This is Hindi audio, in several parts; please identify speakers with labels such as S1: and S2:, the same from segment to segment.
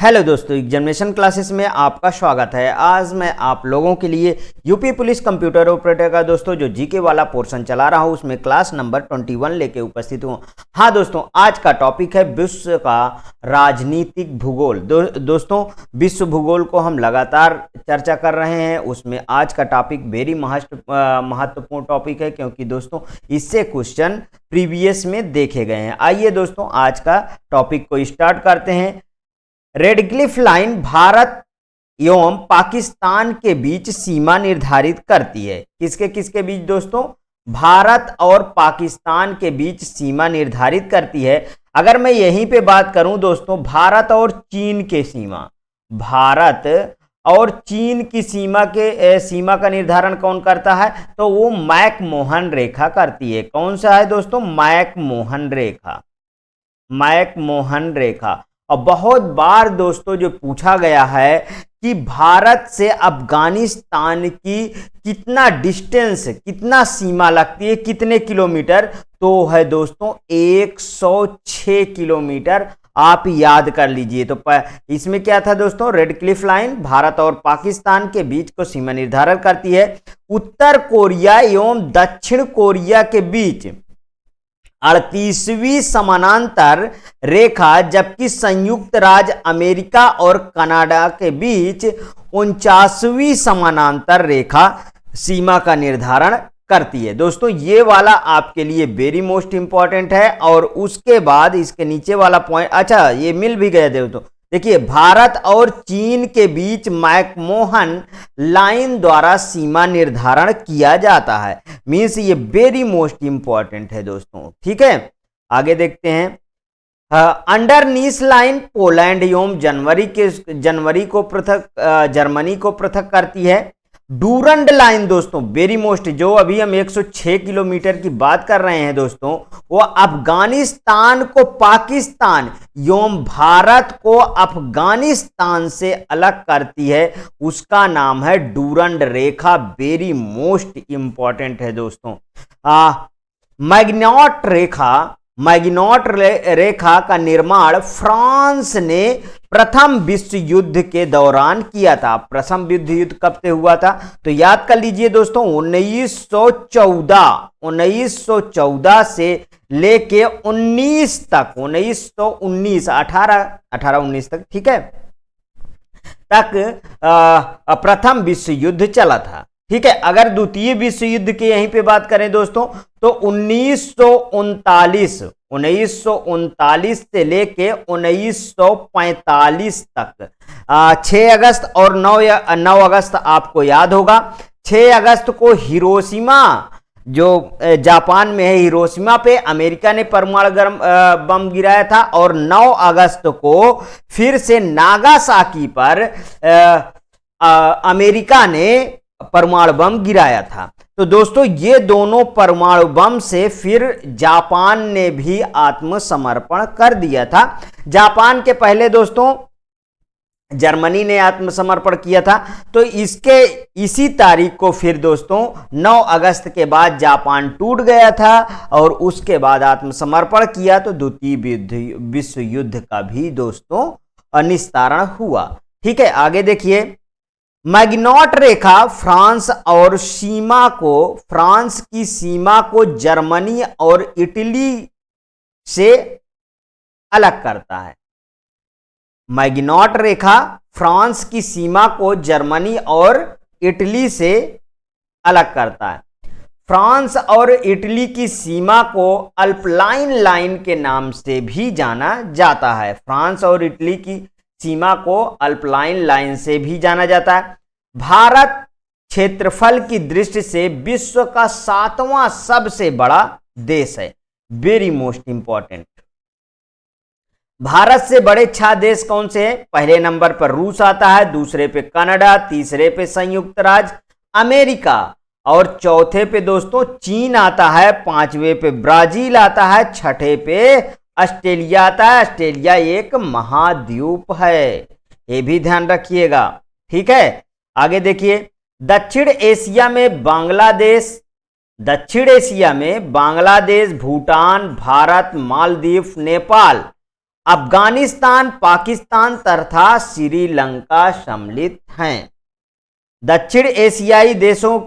S1: हेलो दोस्तों, एग्जामिनेशन क्लासेस में आपका स्वागत है। आज मैं आप लोगों के लिए यूपी पुलिस कंप्यूटर ऑपरेटर का दोस्तों जो जीके वाला पोर्शन चला रहा हूं उसमें क्लास नंबर 21 लेके उपस्थित हूं। हाँ दोस्तों, आज का टॉपिक है विश्व का राजनीतिक भूगोल। दोस्तों विश्व भूगोल को हम लगातार चर्चा कर रहे हैं, उसमें आज का टॉपिक वेरी महत्वपूर्ण टॉपिक है क्योंकि दोस्तों इससे क्वेश्चन प्रीवियस में देखे गए हैं। आइए दोस्तों आज का टॉपिक को स्टार्ट करते हैं। रेड क्लिफ लाइन भारत एवं पाकिस्तान के बीच सीमा निर्धारित करती है। किसके किसके बीच दोस्तों? भारत और पाकिस्तान के बीच सीमा निर्धारित करती है। अगर मैं यहीं पे बात करूं दोस्तों, भारत और चीन के सीमा, भारत और चीन की सीमा का निर्धारण कौन करता है? तो वो मैक-मोहन रेखा करती है। कौन सा है दोस्तों? मैक-मोहन रेखा। मैक-मोहन रेखा। और बहुत बार दोस्तों जो पूछा गया है कि भारत से अफगानिस्तान की कितना डिस्टेंस, कितना सीमा लगती है, कितने किलोमीटर? तो है दोस्तों 106 किलोमीटर। आप याद कर लीजिए। तो इसमें क्या था दोस्तों? रेड क्लिफ लाइन भारत और पाकिस्तान के बीच को सीमा निर्धारण करती है। उत्तर कोरिया एवं दक्षिण कोरिया के बीच 38वीं समानांतर रेखा, जबकि संयुक्त राज्य अमेरिका और कनाडा के बीच 49वीं समानांतर रेखा सीमा का निर्धारण करती है। दोस्तों ये वाला आपके लिए वेरी मोस्ट इंपॉर्टेंट है। और उसके बाद इसके नीचे वाला पॉइंट, अच्छा ये मिल भी गया दोस्तों। देखिए, भारत और चीन के बीच मैक-मोहन लाइन द्वारा सीमा निर्धारण किया जाता है। मींस ये वेरी मोस्ट इंपॉर्टेंट है दोस्तों। ठीक है, आगे देखते हैं। अंडर नीस लाइन पोलैंड एवं जर्मनी को पृथक करती है। डूरंड लाइन दोस्तों वेरी मोस्ट, जो अभी हम 106 किलोमीटर की बात कर रहे हैं दोस्तों, वो अफगानिस्तान को पाकिस्तान एवं भारत को अफगानिस्तान से अलग करती है। उसका नाम है डूरंड रेखा। वेरी मोस्ट इंपॉर्टेंट है दोस्तों। मैगिनॉट रेखा का निर्माण फ्रांस ने प्रथम विश्व युद्ध के दौरान किया था। प्रथम विश्व युद्ध कब से हुआ था? तो याद कर लीजिए दोस्तों 1914 से लेके 19 तक, 1919 1819 तक, ठीक है, तक प्रथम विश्व युद्ध चला था। ठीक है, अगर द्वितीय विश्व युद्ध की यहीं पे बात करें दोस्तों तो 1939 से लेके 1945 तक 6 अगस्त और 9 अगस्त आपको याद होगा। 6 अगस्त को हिरोशिमा, जो जापान में है, हिरोशिमा पे अमेरिका ने परमाणु बम गिराया था। और 9 अगस्त को फिर से नागासाकी पर अमेरिका ने परमाणु बम गिराया था। तो दोस्तों ये दोनों परमाणु बम से फिर जापान ने भी आत्मसमर्पण कर दिया था। जापान के पहले दोस्तों जर्मनी ने आत्मसमर्पण किया था। तो इसी तारीख को फिर दोस्तों 9 अगस्त के बाद जापान टूट गया था और उसके बाद आत्मसमर्पण किया। तो द्वितीय विश्व युद्ध का भी दोस्तों निस्तारण हुआ। ठीक है, आगे देखिए। मैगिनॉट रेखा फ्रांस की सीमा को जर्मनी और इटली से अलग करता है। मैगिनॉट रेखा फ्रांस की सीमा को जर्मनी और इटली से अलग करता है। फ्रांस और इटली की सीमा को अल्पलाइन लाइन के नाम से भी जाना जाता है। फ्रांस और इटली की सीमा को अल्पलाइन लाइन से भी जाना जाता है। भारत क्षेत्रफल की दृष्टि से विश्व का 7वां सबसे बड़ा देश है। Very most important. भारत से बड़े 6 देश कौन से हैं? पहले नंबर पर रूस आता है, दूसरे पे कनाडा, तीसरे पे संयुक्त राज्य अमेरिका और चौथे पे दोस्तों चीन आता है, 5वें पे ब्राजील आता है, 6ठे पे ऑस्ट्रेलिया आता है। ऑस्ट्रेलिया एक महाद्वीप है, ये भी ध्यान रखिएगा। ठीक है, आगे देखिए। दक्षिण एशिया में बांग्लादेश, भूटान, भारत, मालदीव, नेपाल अफगानिस्तान, पाकिस्तान तथा श्रीलंका सम्मिलित हैं। दक्षिण एशियाई देशों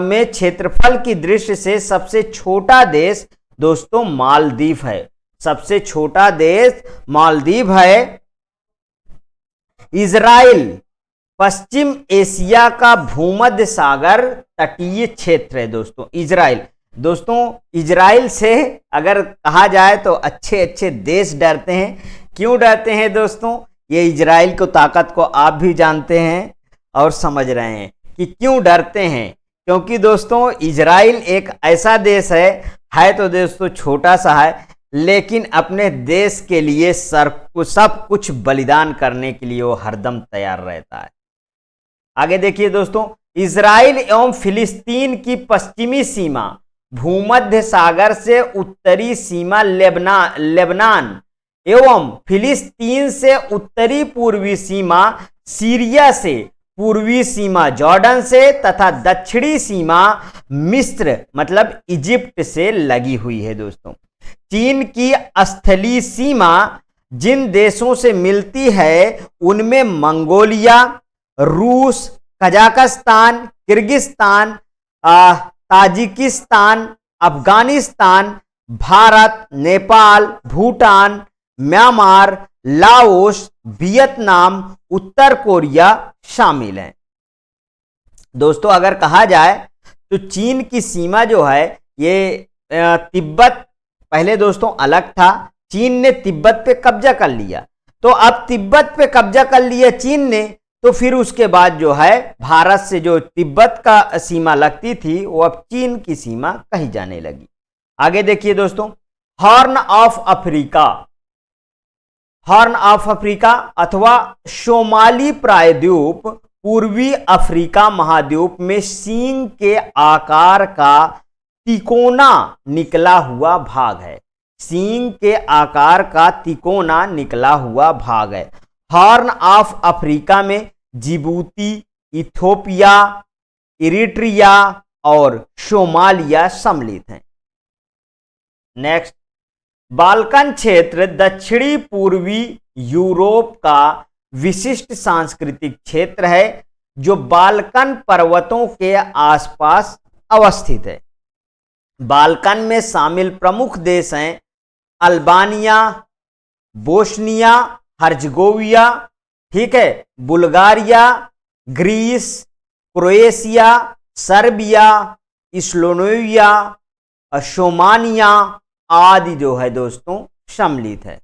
S1: में क्षेत्रफल की दृष्टि से सबसे छोटा देश दोस्तों मालदीव है। सबसे छोटा देश मालदीव है। इजराइल पश्चिम एशिया का भूमध्य सागर तटीय क्षेत्र है दोस्तों। इजराइल दोस्तों, इजराइल से अगर कहा जाए तो अच्छे अच्छे देश डरते हैं। क्यों डरते हैं दोस्तों? ये इजराइल को ताकत को आप भी जानते हैं और समझ रहे हैं कि क्यों डरते हैं। क्योंकि दोस्तों इजराइल एक ऐसा देश है तो दोस्तों छोटा सा है, लेकिन अपने देश के लिए सब कुछ बलिदान करने के लिए वो हरदम तैयार रहता है। आगे देखिए दोस्तों, इजराइल एवं फिलिस्तीन की पश्चिमी सीमा भूमध्य सागर से उत्तरी सीमा लेबनान एवं फिलिस्तीन से उत्तरी पूर्वी सीमा सीरिया से, पूर्वी सीमा जॉर्डन से तथा दक्षिणी सीमा मिस्र मतलब इजिप्ट से लगी हुई है दोस्तों। चीन की स्थलीय सीमा जिन देशों से मिलती है उनमें मंगोलिया, रूस, Kazakhstan, Kyrgyzstan, Tajikistan, Afghanistan, Bharat, Nepal, Bhutan, Myanmar, Laos, Vietnam, उत्तर कोरिया शामिल हैं। दोस्तों अगर कहा जाए तो चीन की सीमा जो है ये तिब्बत पहले दोस्तों अलग था। चीन ने तिब्बत पे कब्जा कर लिया, तो अब तिब्बत पे कब्जा कर लिया चीन ने, तो फिर उसके बाद जो है भारत से जो तिब्बत का सीमा लगती थी वो अब चीन की सीमा कही जाने लगी। आगे देखिए दोस्तों, horn of Africa, horn of Africa अथवा सोमाली प्रायद्वीप पूर्वी अफ्रीका महाद्वीप में सींग के आकार का तिकोना निकला हुआ भाग है। सींग के आकार का तिकोना निकला हुआ भाग है। हॉर्न ऑफ अफ्रीका में जिबूती, इथोपिया, इरिट्रिया और सोमालिया सम्मिलित हैं। नेक्स्ट, बाल्कन क्षेत्र दक्षिणी पूर्वी यूरोप का विशिष्ट सांस्कृतिक क्षेत्र है जो बाल्कन पर्वतों के आसपास अवस्थित है। बाल्कन में शामिल प्रमुख देश हैं अल्बानिया, बोस्निया हर्जगोविया, ठीक है, Bulgaria, Greece, Croatia, Serbia, Slovenia, Romania आदि जो है दोस्तों सम्मिलित है।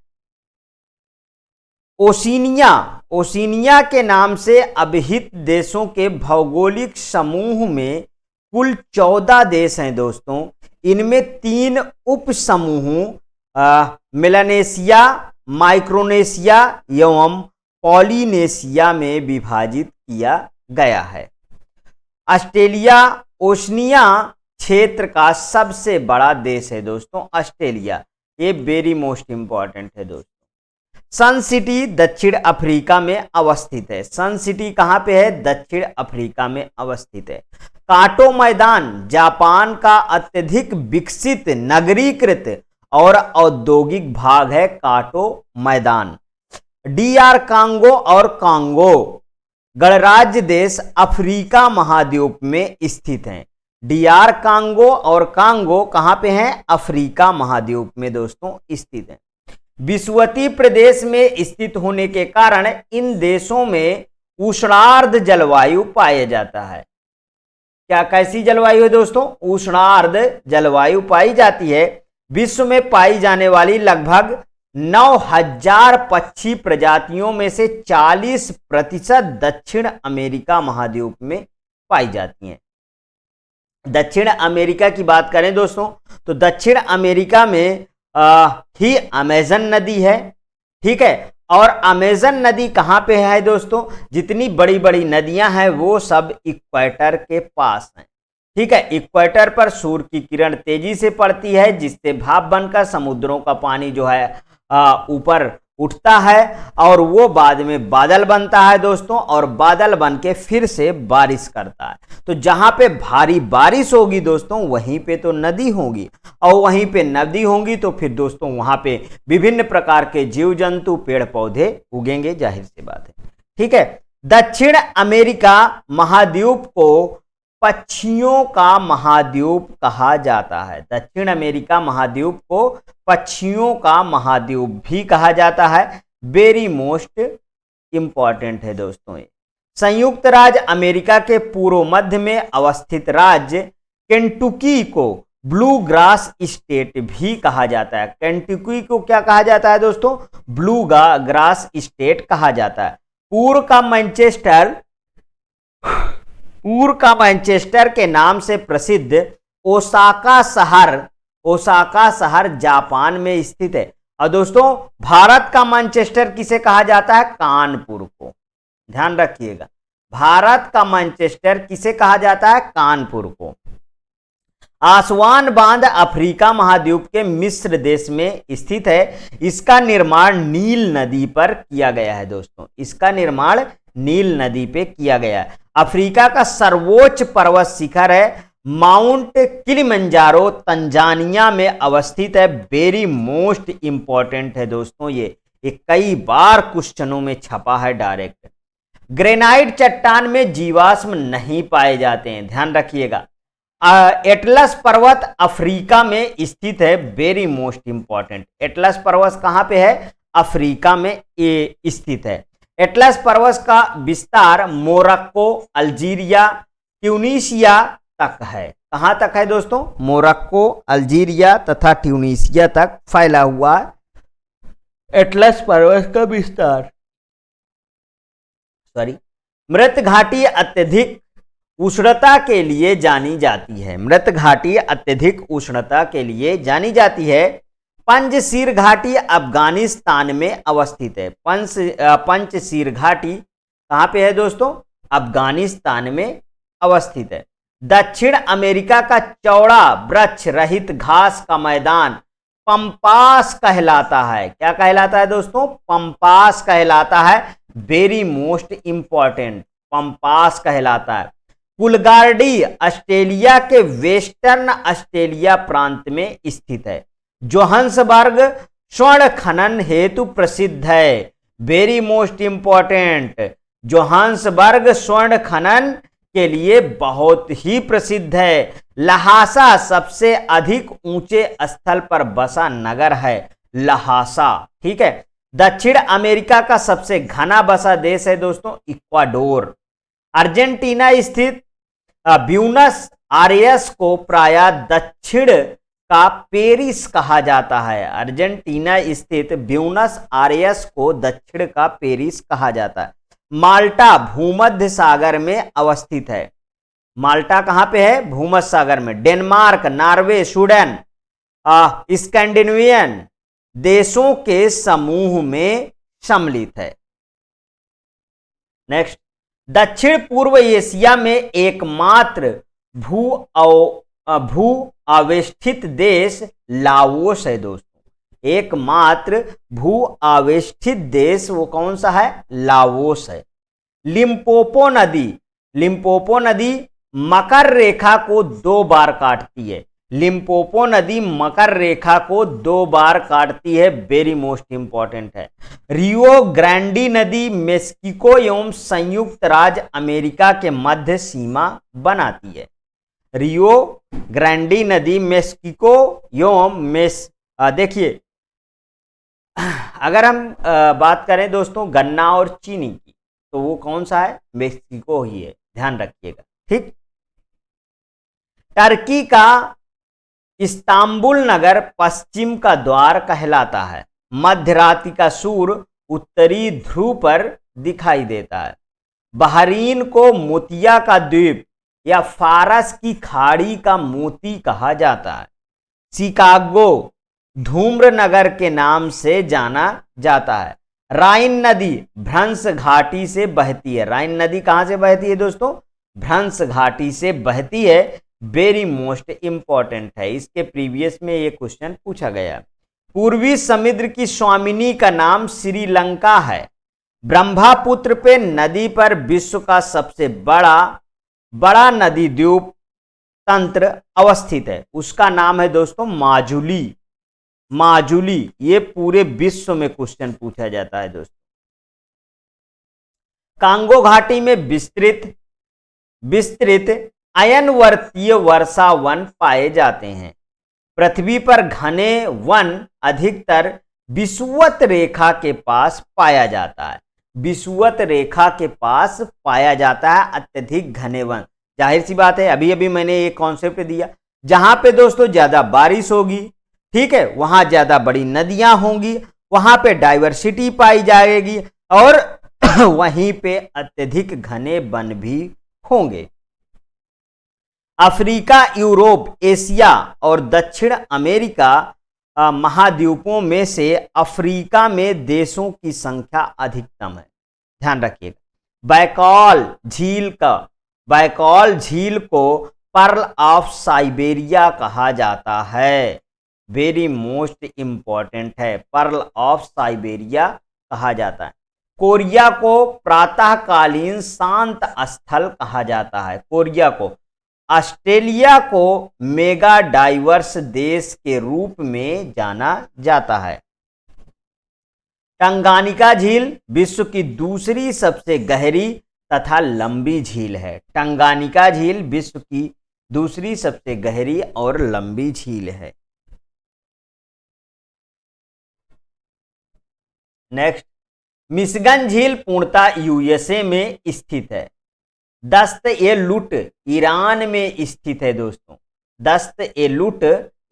S1: ओशिनिया, ओशिनिया के नाम से अभिहित देशों के भौगोलिक समूह में कुल 14 देश हैं दोस्तों। इनमें 3 उप समूह मेलानेशिया, माइक्रोनेशिया एवं पॉलिनेशिया में विभाजित किया गया है। ऑस्ट्रेलिया ओशनिया क्षेत्र का सबसे बड़ा देश है दोस्तों। ऑस्ट्रेलिया ये वेरी मोस्ट इंपॉर्टेंट है दोस्तों। सन सिटी दक्षिण अफ्रीका में अवस्थित है। सन सिटी कहां पे है? दक्षिण अफ्रीका में अवस्थित है। काटो मैदान जापान का अत्यधिक विकसित नगरीकृत और औद्योगिक भाग है काटो मैदान। डीआर कांगो और कांगो गणराज्य देश अफ्रीका महाद्वीप में स्थित हैं। डीआर कांगो और कांगो कहां पे हैं? अफ्रीका महाद्वीप में दोस्तों स्थित हैं। विषुवतीय प्रदेश में स्थित होने के कारण इन देशों में उष्णार्ध जलवायु पाया जाता है। क्या कैसी जलवायु है दोस्तों? उष्णार्ध जलवायु पाई जाती है। विश्व में पाई जाने वाली लगभग 9000 पक्षी प्रजातियों में से 40% दक्षिण अमेरिका महाद्वीप में पाई जाती हैं। दक्षिण अमेरिका की बात करें दोस्तों तो दक्षिण अमेरिका में ही अमेजन नदी है, ठीक है। और अमेजन नदी कहां पे है दोस्तों? जितनी बड़ी बड़ी नदियां हैं वो सब इक्वेटर के पास हैं, ठीक है। इक्वेटर पर सूर्य की किरण तेजी से पड़ती है जिससे भाप बनकर समुद्रों का पानी जो है ऊपर उठता है और वो बाद में बादल बनता है दोस्तों, और बादल बन के फिर से बारिश करता है। तो जहां पे भारी बारिश होगी दोस्तों वहीं पे तो नदी होगी, और वहीं पे नदी होगी तो फिर दोस्तों वहां पे विभिन्न प्रकार के जीव जंतु पेड़ पौधे उगेंगे, जाहिर सी बात है। ठीक है। दक्षिण अमेरिका महाद्वीप को पक्षियों का महाद्वीप कहा जाता है। दक्षिण अमेरिका महाद्वीप को पक्षियों का महाद्वीप भी कहा जाता है। वेरी मोस्ट इंपॉर्टेंट है दोस्तों ये। संयुक्त राज्य अमेरिका के पूर्व मध्य में अवस्थित राज्य केंटुकी को ब्लू ग्रास स्टेट भी कहा जाता है। केंटुकी को क्या कहा जाता है दोस्तों? ब्लू ग्रास स्टेट कहा जाता है। पूर्व का मैनचेस्टर के नाम से प्रसिद्ध ओसाका शहर जापान में स्थित है। और दोस्तों भारत का मैनचेस्टर किसे कहा जाता है? कानपुर को। ध्यान रखिएगा, भारत का मैनचेस्टर किसे कहा जाता है? कानपुर को। आसवान बांध अफ्रीका महाद्वीप के मिस्र देश में स्थित है। इसका निर्माण नील नदी पर किया गया है दोस्तों। इसका निर्माण नील नदी पे किया गया है। अफ्रीका का सर्वोच्च पर्वत शिखर है माउंट किलिमंजारो, तंजानिया में अवस्थित है। वेरी मोस्ट इंपॉर्टेंट है दोस्तों ये कई बार क्वेश्चनों में छपा है डायरेक्ट। ग्रेनाइट चट्टान में जीवाश्म नहीं पाए जाते हैं, ध्यान रखिएगा। एटलस पर्वत अफ्रीका में स्थित है। वेरी मोस्ट इंपॉर्टेंट, एटलस पर्वत कहां पे है? अफ्रीका में स्थित है। एटलस पर्वत का विस्तार मोरक्को, अल्जीरिया, ट्यूनीशिया तक है। कहां तक है दोस्तों? मोरक्को, अल्जीरिया तथा ट्यूनीशिया तक फैला हुआ है एटलस पर्वत का विस्तार। मृत घाटी अत्यधिक उष्णता के लिए जानी जाती है। मृत घाटी अत्यधिक उष्णता के लिए जानी जाती है। पंजशीर घाटी अफगानिस्तान में अवस्थित है। पंजशीर घाटी कहां पे है दोस्तों? अफगानिस्तान में अवस्थित है। दक्षिण अमेरिका का चौड़ा वृक्ष रहित घास का मैदान पंपास कहलाता है। क्या कहलाता है दोस्तों? पंपास कहलाता है। वेरी मोस्ट इंपॉर्टेंट, पंपास कहलाता है। कुलगार्डी ऑस्ट्रेलिया के वेस्टर्न ऑस्ट्रेलिया प्रांत में स्थित है। जोहान्सबर्ग स्वर्ण खनन हेतु प्रसिद्ध है। वेरी मोस्ट इंपॉर्टेंट, जोहान्सबर्ग स्वर्ण खनन के लिए बहुत ही प्रसिद्ध है। लहासा सबसे अधिक ऊंचे स्थल पर बसा नगर है, लहासा। ठीक है। दक्षिण अमेरिका का सबसे घना बसा देश है दोस्तों इक्वाडोर। अर्जेंटीना स्थित ब्यूनस आयर्स को प्रायः दक्षिण का पेरिस कहा जाता है। अर्जेंटीना स्थित ब्यूनस आयर्स को दक्षिण का पेरिस कहा जाता है। माल्टा भूमध्य सागर में अवस्थित है। माल्टा कहां पे है? भूमध्य सागर में। डेनमार्क, नॉर्वे, स्वीडन स्कैंडिनेवियन देशों के समूह में सम्मिलित है। नेक्स्ट, दक्षिण पूर्व एशिया में एकमात्र भू आवेष्टित देश लाओस है दोस्तों। एकमात्र भू आवेष्टित देश वो कौन सा है? लाओस है। लिम्पोपो नदी मकर रेखा को 2 बार काटती है। लिम्पोपो नदी मकर रेखा को 2 बार काटती है। वेरी मोस्ट इंपॉर्टेंट है। रियो ग्रांडी नदी मेक्सिको एवं संयुक्त राज्य अमेरिका के मध्य सीमा बनाती है। रियो ग्रांडी नदी मेक्सिको एवं देखिए, अगर हम बात करें दोस्तों गन्ना और चीनी की, तो वो कौन सा है? मेक्सिको ही है, ध्यान रखिएगा। ठीक। टर्की का इस्तांबुल नगर पश्चिम का द्वार कहलाता है। मध्य रात्रि का सूर्य उत्तरी ध्रुव पर दिखाई देता है। बहरीन को मोतिया का द्वीप या फारस की खाड़ी का मोती कहा जाता है। शिकागो धूम्र नगर के नाम से जाना जाता है। राइन नदी भ्रंश घाटी से बहती है। राइन नदी कहां से बहती है दोस्तों? भ्रंश घाटी से बहती है। वेरी मोस्ट इंपॉर्टेंट है, इसके प्रीवियस में ये क्वेश्चन पूछा गया। पूर्वी समुद्र की स्वामिनी का नाम श्रीलंका है। ब्रह्मपुत्र पे नदी पर विश्व का सबसे बड़ा नदी द्वीप तंत्र अवस्थित है, उसका नाम है दोस्तों माजुली। ये पूरे विश्व में क्वेश्चन पूछा जाता है दोस्तों। कांगो घाटी में विस्तृत अयनवर्तीय वर्षा वन पाए जाते हैं। पृथ्वी पर घने वन अधिकतर विषुवत रेखा के पास पाया जाता है। विषुवत रेखा के पास पाया जाता है अत्यधिक घने वन। जाहिर सी बात है, अभी अभी मैंने एक कॉन्सेप्ट दिया, जहां पे दोस्तों ज्यादा बारिश होगी, ठीक है, वहां ज्यादा बड़ी नदियां होंगी, वहां पे डाइवर्सिटी पाई जाएगी और वहीं पे अत्यधिक घने वन भी होंगे। अफ्रीका, यूरोप, एशिया और दक्षिण अमेरिका महाद्वीपों में से अफ्रीका में देशों की संख्या अधिकतम है। ध्यान रखिएगा। बैकॉल झील को पर्ल ऑफ साइबेरिया कहा जाता है। वेरी मोस्ट इंपॉर्टेंट है, पर्ल ऑफ साइबेरिया कहा जाता है। कोरिया को प्रातःकालीन शांत स्थल कहा जाता है। कोरिया को। ऑस्ट्रेलिया को मेगा डाइवर्स देश के रूप में जाना जाता है। टंगानिका झील विश्व की दूसरी सबसे गहरी तथा लंबी झील है। टंगानिका झील विश्व की दूसरी सबसे गहरी और लंबी झील है। नेक्स्ट, मिशिगन झील पूर्णतः यूएसए में स्थित है। दस्त-ए-लुट ईरान में स्थित है दोस्तों। दस्त-ए-लुट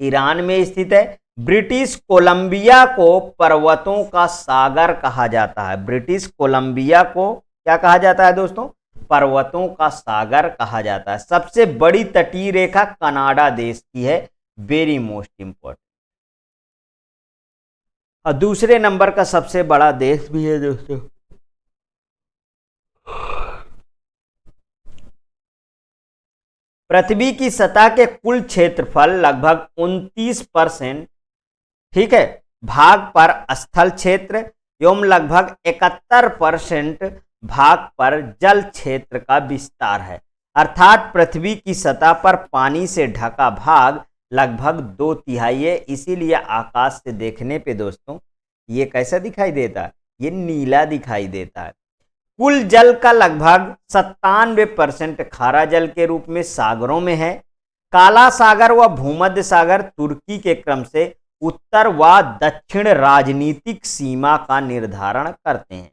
S1: ईरान में स्थित है। ब्रिटिश कोलंबिया को पर्वतों का सागर कहा जाता है। ब्रिटिश कोलंबिया को क्या कहा जाता है दोस्तों? पर्वतों का सागर कहा जाता है। सबसे बड़ी तटीय रेखा कनाडा देश की है। Very most important. और दूसरे नंबर का सबसे बड़ा देश भी है दोस्तों। पृथ्वी की सतह के कुल क्षेत्रफल लगभग 29%, ठीक है, भाग पर स्थल क्षेत्र एवं लगभग 71% भाग पर जल क्षेत्र का विस्तार है। अर्थात पृथ्वी की सतह पर पानी से ढका भाग लगभग 2/3 है। इसीलिए आकाश से देखने पे दोस्तों ये कैसा दिखाई देता है? ये नीला दिखाई देता है। कुल जल का लगभग 97% खारा जल के रूप में सागरों में है। काला सागर व भूमध्य सागर तुर्की के क्रम से उत्तर व दक्षिण राजनीतिक सीमा का निर्धारण करते हैं।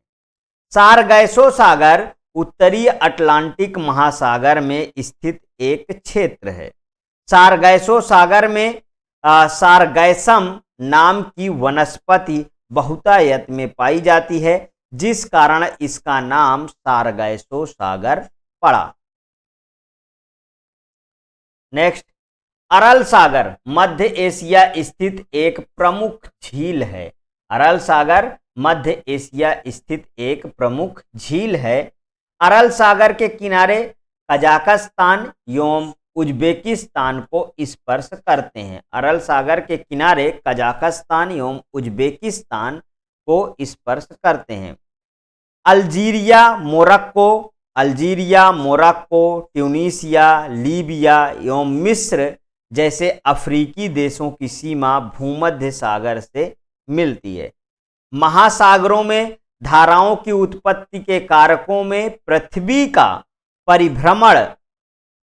S1: सारगैसो सागर उत्तरी अटलांटिक महासागर में स्थित एक क्षेत्र है। सारगैसो सागर में सारगैसम नाम की वनस्पति बहुतायत में पाई जाती है, जिस कारण इसका नाम सारगैसो सागर पड़ा। नेक्स्ट, अरल सागर मध्य एशिया स्थित एक प्रमुख झील है। अरल सागर मध्य एशिया स्थित एक प्रमुख झील है। अरल सागर के किनारे कजाकिस्तान एवं उज्बेकिस्तान को स्पर्श करते हैं। अरल सागर के किनारे कजाकिस्तान एवं उज्बेकिस्तान को स्पर्श करते हैं। अल्जीरिया, मोरक्को, ट्यूनीसिया, लीबिया एवं मिस्र जैसे अफ्रीकी देशों की सीमा भूमध्य सागर से मिलती है। महासागरों में धाराओं की उत्पत्ति के कारकों में पृथ्वी का परिभ्रमण,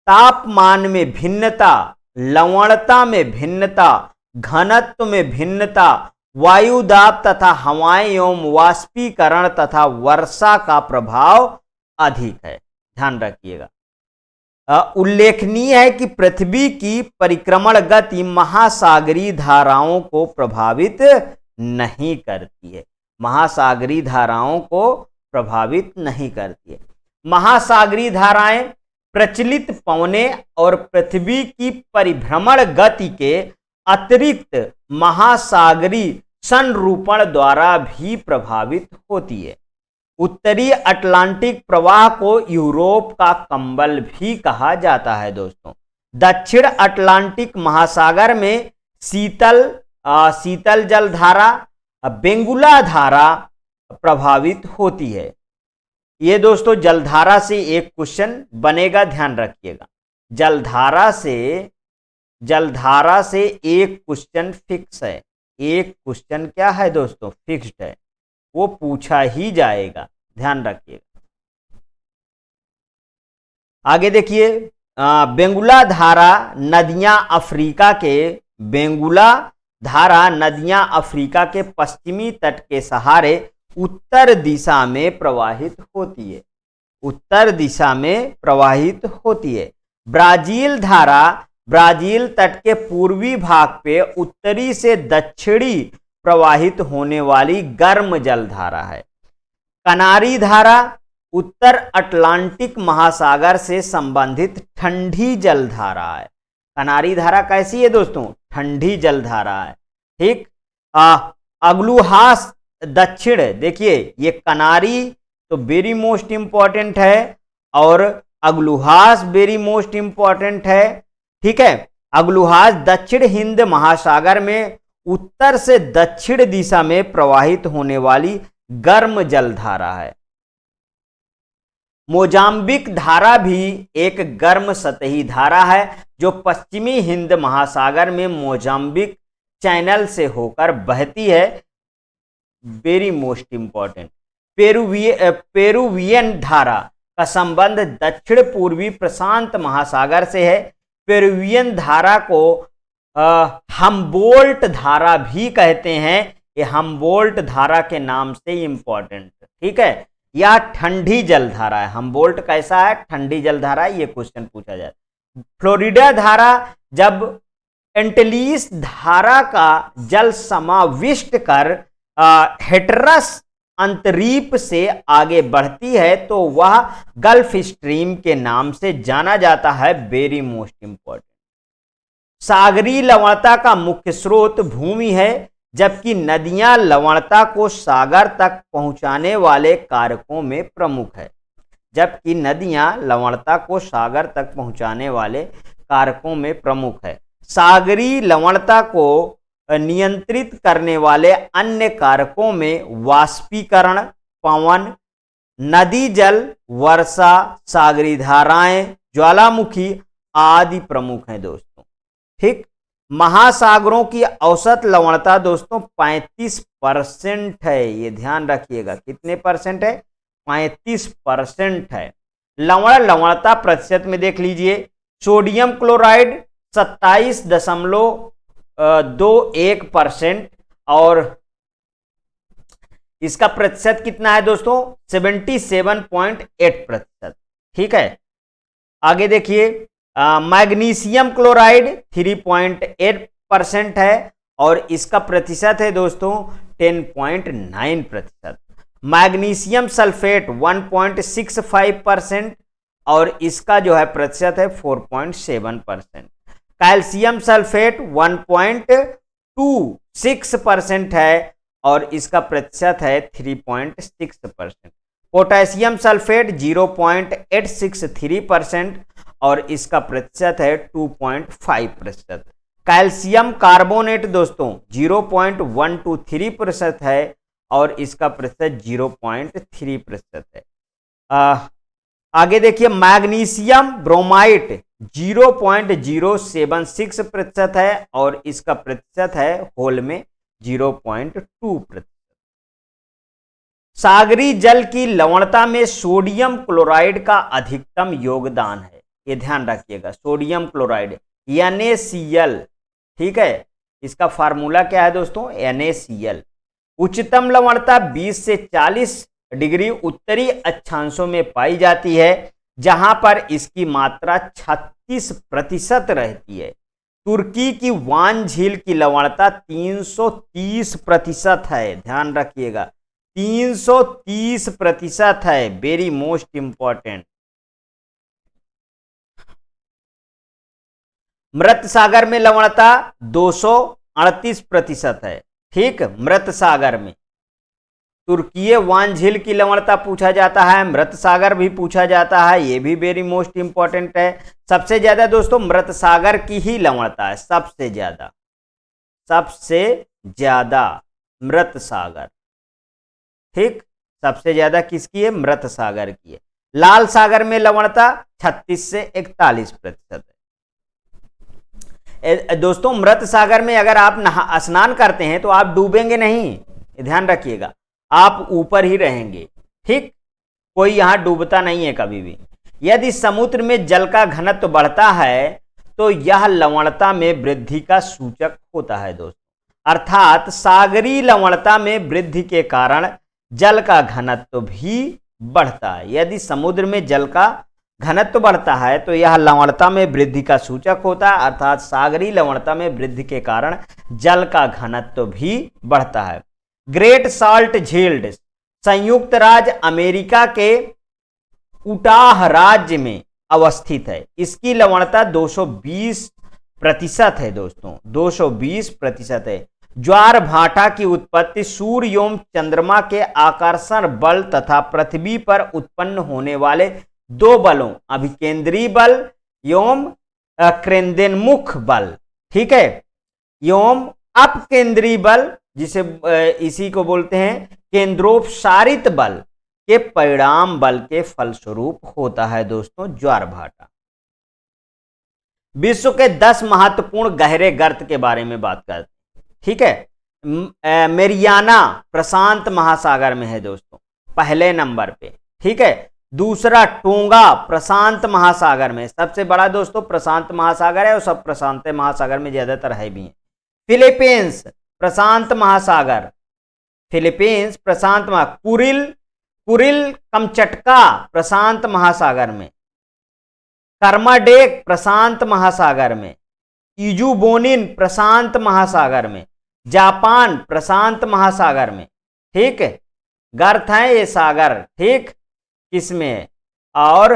S1: तापमान में भिन्नता, लवणता में भिन्नता, घनत्व में भिन्नता, वायुदाब तथा हवाएं एवं वाष्पीकरण तथा वर्षा का प्रभाव अधिक है। ध्यान रखिएगा। उल्लेखनीय है कि पृथ्वी की परिक्रमण गति महासागरीय धाराओं को प्रभावित नहीं करती है। महासागरीय धाराओं को प्रभावित नहीं करती है। महासागरीय धाराएं प्रचलित पवने और पृथ्वी की परिभ्रमण गति के अतिरिक्त महासागरीय संरूपण द्वारा भी प्रभावित होती है। उत्तरी अटलांटिक प्रवाह को यूरोप का कंबल भी कहा जाता है दोस्तों। दक्षिण अटलांटिक महासागर में शीतल शीतल जल धारा, बेंगुला धारा प्रभावित होती है। ये दोस्तों जलधारा से एक क्वेश्चन बनेगा, ध्यान रखिएगा। जलधारा से एक क्वेश्चन फिक्स है, एक क्वेश्चन क्या है दोस्तों, फिक्स्ड है, वो पूछा ही जाएगा, ध्यान रखिएगा। आगे देखिए, बेंगुला धारा नदियां अफ्रीका के पश्चिमी तट के सहारे उत्तर दिशा में प्रवाहित होती है, उत्तर दिशा में प्रवाहित होती है। ब्राजील धारा ब्राजील तट के पूर्वी भाग पे उत्तरी से दक्षिणी प्रवाहित होने वाली गर्म जलधारा है। कनारी धारा उत्तर अटलांटिक महासागर से संबंधित ठंडी जलधारा है। कनारी धारा कैसी है दोस्तों, ठंडी जलधारा है, ठीक। अग्लुहास दक्षिण, देखिए ये कनारी तो वेरी मोस्ट इंपॉर्टेंट है और अग्लुहास वेरी मोस्ट इंपॉर्टेंट है, ठीक है। अग्लुहास दक्षिण हिंद महासागर में उत्तर से दक्षिण दिशा में प्रवाहित होने वाली गर्म जलधारा है। मोजाम्बिक धारा भी एक गर्म सतही धारा है जो पश्चिमी हिंद महासागर में मोजाम्बिक चैनल से होकर बहती है, वेरी मोस्ट इंपॉर्टेंट। पेरुवियन धारा का संबंध दक्षिण पूर्वी प्रशांत महासागर से है। पेरुवियन धारा को हम्बोल्ट धारा भी कहते हैं, ये हम्बोल्ट धारा के नाम से इंपॉर्टेंट, ठीक है। यह ठंडी जलधारा है। हम्बोल्ट कैसा है, ठंडी जलधारा है, ये क्वेश्चन पूछा जाए। फ्लोरिडा धारा जब एंटलीस धारा का जल समाविष्ट कर हेटरस अंतरीप से आगे बढ़ती है तो वह गल्फ स्ट्रीम के नाम से जाना जाता है, वेरी मोस्ट इंपॉर्टेंट। सागरीय लवणता का मुख्य स्रोत भूमि है, जबकि नदियां लवणता को सागर तक पहुंचाने वाले कारकों में प्रमुख है। जबकि नदियां लवणता को सागर तक पहुंचाने वाले कारकों में प्रमुख है। सागरीय लवणता को नियंत्रित करने वाले अन्य कारकों में वाष्पीकरण, पवन, नदी जल, वर्षा, सागरीय धाराएं, ज्वालामुखी आदि प्रमुख हैं दोस्तों, ठीक। महासागरों की औसत लवणता दोस्तों 35% है, ये ध्यान रखिएगा। कितने परसेंट है, 35% है। लवणता प्रतिशत में देख लीजिए, सोडियम क्लोराइड 27.21% और इसका प्रतिशत कितना है दोस्तों, 77.8%, ठीक है। आगे देखिए, मैग्नीशियम क्लोराइड 3.8% है और इसका प्रतिशत है दोस्तों 10.9%। मैग्नीशियम सल्फेट 1.65% और इसका जो है प्रतिशत है 4.7%। कैल्शियम सल्फेट 1.26% है और इसका प्रतिशत है 3.6%। पोटेशियम सल्फेट 0.863% और इसका प्रतिशत है 2.5%। कैल्शियम कार्बोनेट दोस्तों 0.123% है और इसका प्रतिशत 0.3% है। आगे देखिए, मैग्नीशियम ब्रोमाइट 0.076% है और इसका प्रतिशत है होल में 0.2%। सागरीय जल की लवणता में सोडियम क्लोराइड का अधिकतम योगदान है, ये ध्यान रखिएगा। सोडियम क्लोराइड NaCl, ठीक है। इसका फार्मूला क्या है दोस्तों, NaCl। उच्चतम लवणता 20 से 40 डिग्री उत्तरी अक्षांशों में पाई जाती है, जहां पर इसकी मात्रा 36% रहती है। तुर्की की वान झील की लवणता 330% है, ध्यान रखिएगा, 330% है, वेरी मोस्ट इंपॉर्टेंट। मृत सागर में लवणता 238% है, ठीक। मृत सागर में तुर्कीय वान झील की लवणता पूछा जाता है, मृत सागर भी पूछा जाता है, ये भी वेरी मोस्ट इंपॉर्टेंट है। सबसे ज्यादा दोस्तों मृत सागर की ही लवणता है, सबसे ज्यादा सबसे ज्यादा मृत सागर, ठीक, सबसे ज्यादा किसकी है? मृत सागर की है। लाल सागर में लवणता 36 से 41% है। दोस्तों मृत सागर में अगर आप स्नान करते हैं तो आप डूबेंगे नहीं, ध्यान रखिएगा, आप ऊपर ही रहेंगे, ठीक, कोई यहां डूबता नहीं है कभी भी। यदि समुद्र में जल का घनत्व बढ़ता है तो यह लवणता में वृद्धि का सूचक होता है दोस्तों, अर्थात सागरीय लवणता में वृद्धि के कारण जल का घनत्व भी बढ़ता है। यदि समुद्र में जल का घनत्व बढ़ता है तो यह लवणता में वृद्धि का सूचक होता है, अर्थात सागरीय लवणता में वृद्धि के कारण जल का घनत्व भी बढ़ता है। ग्रेट साल्ट झील संयुक्त राज्य अमेरिका के उटाह राज्य में अवस्थित है। इसकी लवणता 220% है दोस्तों, 220% है। ज्वार भाटा की उत्पत्ति सूर्य एवं चंद्रमा के आकर्षण बल तथा पृथ्वी पर उत्पन्न होने वाले दो बलों, अभिकेंद्रीय बल एवं केंद्रोन्मुख बल, ठीक है, एवं अपकेंद्रीय बल, जिसे इसी को बोलते हैं केंद्रोपसारित बल के परिणाम बल के फलस्वरूप होता है दोस्तों ज्वार भाटा। विश्व के 10 महत्वपूर्ण गहरे गर्त के बारे में बात करते हैं, ठीक है। मेरियाना प्रशांत महासागर में है दोस्तों, पहले नंबर पे, ठीक है। दूसरा टोंगा प्रशांत महासागर में, सबसे बड़ा दोस्तों प्रशांत महासागर है और सब प्रशांत महासागर में ज्यादातर है भी है। फिलीपींस प्रशांत महासागर, फिलीपींस प्रशांत कुरिल कमचटका प्रशांत महासागर में, कर्माडेक प्रशांत महासागर में, इजुबोनिन प्रशांत महासागर में, जापान प्रशांत महासागर में, ठीक है, गर्त है ये सागर, ठीक, किसमें, और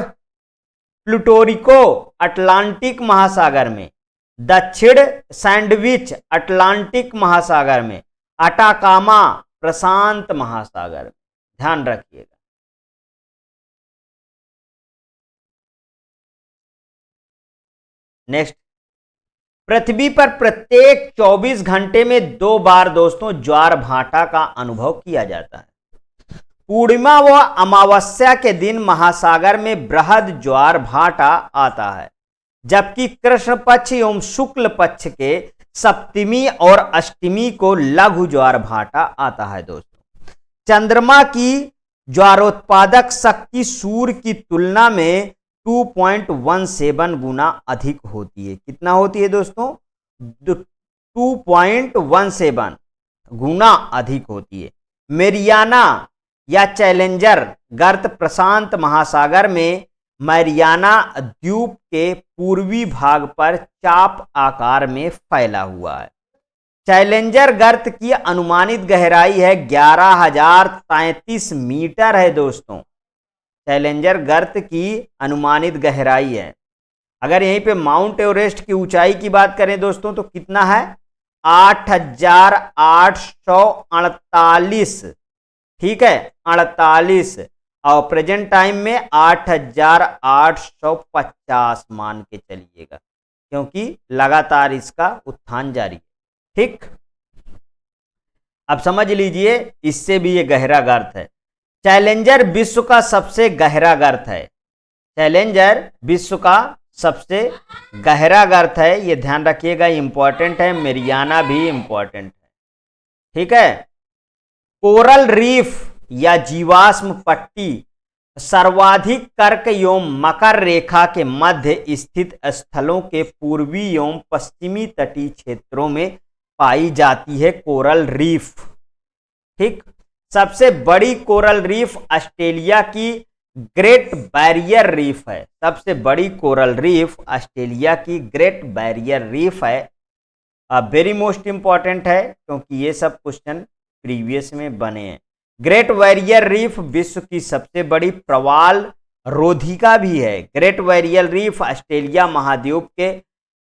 S1: प्लूटोरिको अटलांटिक महासागर में, दक्षिण सैंडविच अटलांटिक महासागर में, अटाकामा प्रशांत महासागर में, ध्यान रखिएगा। नेक्स्ट, पृथ्वी पर प्रत्येक 24 घंटे में 2 बार दोस्तों ज्वार भाटा का अनुभव किया जाता है। पूर्णिमा व अमावस्या के दिन महासागर में बृहद ज्वार भाटा आता है, जबकि कृष्ण पक्ष एवं शुक्ल पक्ष के सप्तमी और अष्टमी को लघु ज्वार भाटा आता है दोस्तों। चंद्रमा की ज्वारोत्पादक शक्ति सूर्य की तुलना में 2.17 गुना अधिक होती है। कितना होती है दोस्तों? 2.17 गुना अधिक होती है। मेरियाना या चैलेंजर गर्त प्रशांत महासागर में मैरियाना द्वीप के पूर्वी भाग पर चाप आकार में फैला हुआ है। चैलेंजर गर्त की अनुमानित गहराई है 11,033 मीटर है दोस्तों। चैलेंजर गर्त की अनुमानित गहराई है। अगर यहीं पे माउंट एवरेस्ट की ऊंचाई की बात करें दोस्तों तो कितना है? 8,848, ठीक है, 48, और प्रेजेंट टाइम में 8,850 मान के चलिएगा, क्योंकि लगातार इसका उत्थान जारी है। ठीक, अब समझ लीजिए इससे भी ये गहरा गर्त है। चैलेंजर विश्व का सबसे गहरा गर्त है। चैलेंजर विश्व का सबसे गहरा गर्त है, ये ध्यान रखिएगा, इंपॉर्टेंट है। मेरियाना भी इंपॉर्टेंट है, ठीक है। कोरल रीफ या जीवाश्म पट्टी सर्वाधिक कर्क एवं मकर रेखा के मध्य स्थित स्थलों के पूर्वी एवं पश्चिमी तटीय क्षेत्रों में पाई जाती है कोरल रीफ। ठीक, सबसे बड़ी कोरल रीफ ऑस्ट्रेलिया की ग्रेट बैरियर रीफ है। सबसे बड़ी कोरल रीफ ऑस्ट्रेलिया की ग्रेट बैरियर रीफ है। वेरी मोस्ट इंपॉर्टेंट है, क्योंकि ये सब क्वेश्चन प्रीवियस में बने हैं। ग्रेट बैरियर रीफ विश्व की सबसे बड़ी प्रवाल रोधिका भी है। ग्रेट बैरियर रीफ ऑस्ट्रेलिया महाद्वीप के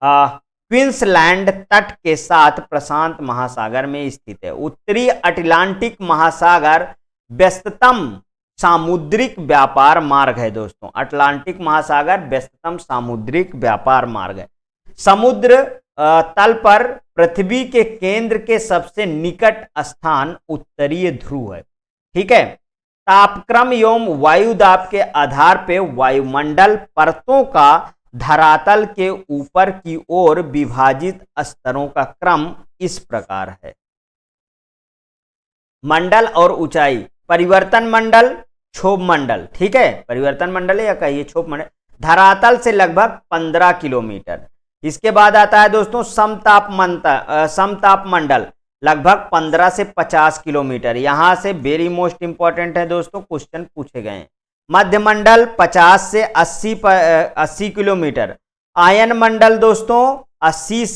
S1: क्वींसलैंड तट के साथ प्रशांत महासागर में स्थित है। उत्तरी अटलांटिक महासागर व्यस्ततम सामुद्रिक व्यापार मार्ग है दोस्तों। अटलांटिक महासागर व्यस्ततम सामुद्रिक व्यापार मार्ग है। समुद्र तल पर पृथ्वी के केंद्र के सबसे निकट स्थान उत्तरीय ध्रुव है। ठीक है। तापक्रम एवं वायुदाब के आधार पर वायुमंडल परतों का धरातल के ऊपर की ओर विभाजित स्तरों का क्रम इस प्रकार है। मंडल और ऊंचाई, परिवर्तन मंडल, क्षोभ मंडल। ठीक है, परिवर्तन मंडल है या कहिए क्षोभ मंडल, धरातल से लगभग 15 किलोमीटर। इसके बाद आता है दोस्तों समताप मंडल, लगभग 15 से 50 किलोमीटर। यहां से वेरी मोस्ट इंपॉर्टेंट है दोस्तों, क्वेश्चन पूछे गए हैं। मध्य मंडल 50 से 80 किलोमीटर। आयन मंडल दोस्तों 80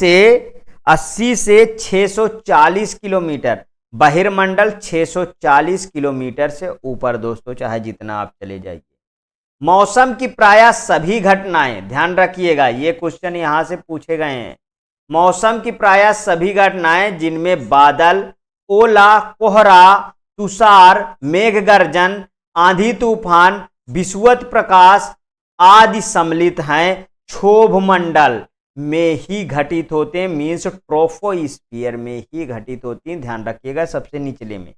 S1: से 640 किलोमीटर। बहिर्मंडल 640 किलोमीटर से ऊपर दोस्तों, चाहे जितना आप चले जाइए। मौसम की प्रायः सभी घटनाएं, ध्यान रखिएगा ये क्वेश्चन यहां से पूछे गए हैं। मौसम की प्रायः सभी घटनाएं जिनमें बादल, ओला, कोहरा, तुषार, मेघ गर्जन, आंधी तूफान, विषुवत प्रकाश आदि सम्मिलित हैं, क्षोभ मंडल में ही घटित होते हैं, मीन्स ट्रोपोस्फीयर में ही घटित होती हैं। ध्यान रखिएगा सबसे निचले में।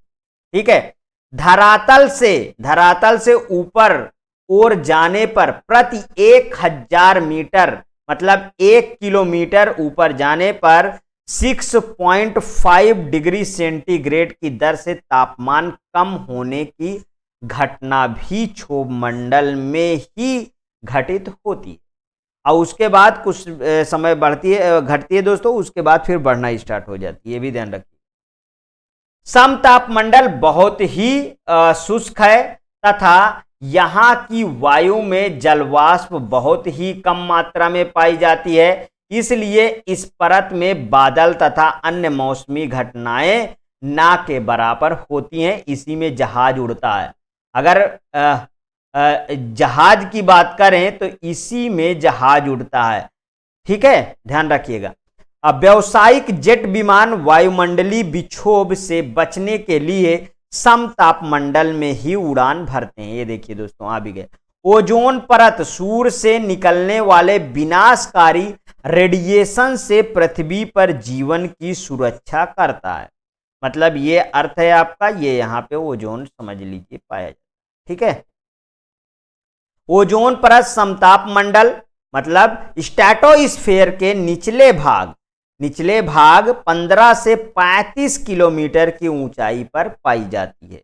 S1: ठीक है। धरातल से ऊपर ओर जाने पर प्रति 1000 मीटर मतलब 1 किलोमीटर ऊपर जाने पर 6.5 डिग्री सेंटीग्रेड की दर से तापमान कम होने की घटना भी क्षोभ मंडल में ही घटित होती है। और उसके बाद कुछ समय घटती है दोस्तों, उसके बाद फिर बढ़ना स्टार्ट हो जाती है, ये भी ध्यान रखिए। समताप मंडल बहुत ही शुष्क है तथा यहाँ की वायु में जलवाष्प बहुत ही कम मात्रा में पाई जाती है, इसलिए इस परत में बादल तथा अन्य मौसमी घटनाएं ना के बराबर होती हैं। इसी में जहाज उड़ता है। अगर जहाज की बात करें तो इसी में जहाज उड़ता है। ठीक है, ध्यान रखिएगा। अब व्यावसायिक जेट विमान वायुमंडलीय विक्षोभ से बचने के लिए समताप मंडल में ही उड़ान भरते हैं। ये देखिए दोस्तों, आ भी गए। ओजोन परत सूर्य से निकलने वाले विनाशकारी रेडिएशन से पृथ्वी पर जीवन की सुरक्षा करता है। मतलब ये अर्थ है आपका, ये यहां पे ओजोन समझ लीजिए पाया जाता है। ठीक है। ओजोन परत समताप मंडल मतलब स्ट्रेटोस्फीयर के निचले भाग 15 से 35 किलोमीटर की ऊंचाई पर पाई जाती है।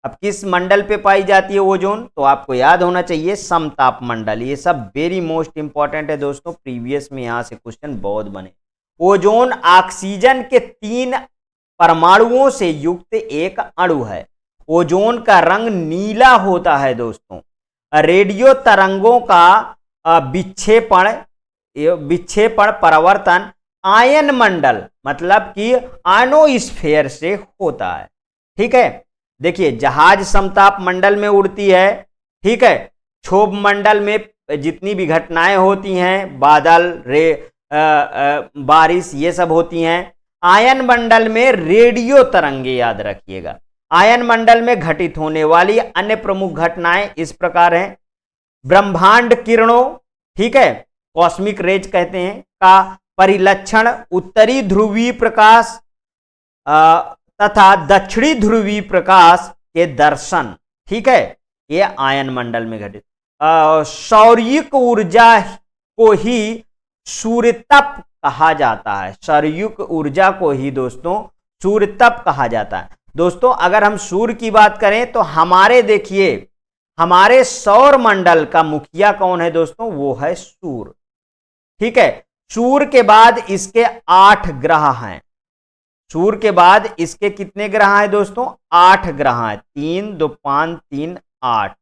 S1: अब किस मंडल पे पाई जाती है ओजोन, तो आपको याद होना चाहिए समताप मंडल। ये सब वेरी मोस्ट इंपॉर्टेंट है दोस्तों, प्रीवियस में यहां से क्वेश्चन बहुत बने। ओजोन ऑक्सीजन के 3 परमाणुओं से युक्त एक अणु है। ओजोन का रंग नीला होता है दोस्तों। रेडियो तरंगों का विक्षेपण परावर्तन आयन मंडल मतलब कि आयनोस्फीयर से होता है। ठीक है। देखिए, जहाज समताप मंडल में उड़ती है। ठीक है। क्षोभ मंडल में जितनी भी घटनाएं होती हैं, बादल, बारिश, ये सब होती हैं। आयन मंडल में रेडियो तरंगे, याद रखिएगा। आयन मंडल में घटित होने वाली अन्य प्रमुख घटनाएं इस प्रकार हैं। ब्रह्मांड किरणों, ठीक है, कॉस्मिक रेज कहते हैं, का परिलक्षण, उत्तरी ध्रुवीय प्रकाश तथा दक्षिणी ध्रुवीय प्रकाश के दर्शन। ठीक है, ये आयन मंडल में घटित। सौर्यिक ऊर्जा को ही सूर्यतप कहा जाता है। सौर्यिक ऊर्जा को ही दोस्तों सूर्यतप कहा जाता है। दोस्तों, अगर हम सूर्य की बात करें तो हमारे सौर मंडल का मुखिया कौन है दोस्तों, वो है सूर्य। ठीक है। सूर्य के बाद इसके 8 ग्रह हैं। सूर्य के बाद इसके कितने ग्रह हैं दोस्तों, 8 ग्रह हैं। 3 2 5 3 8।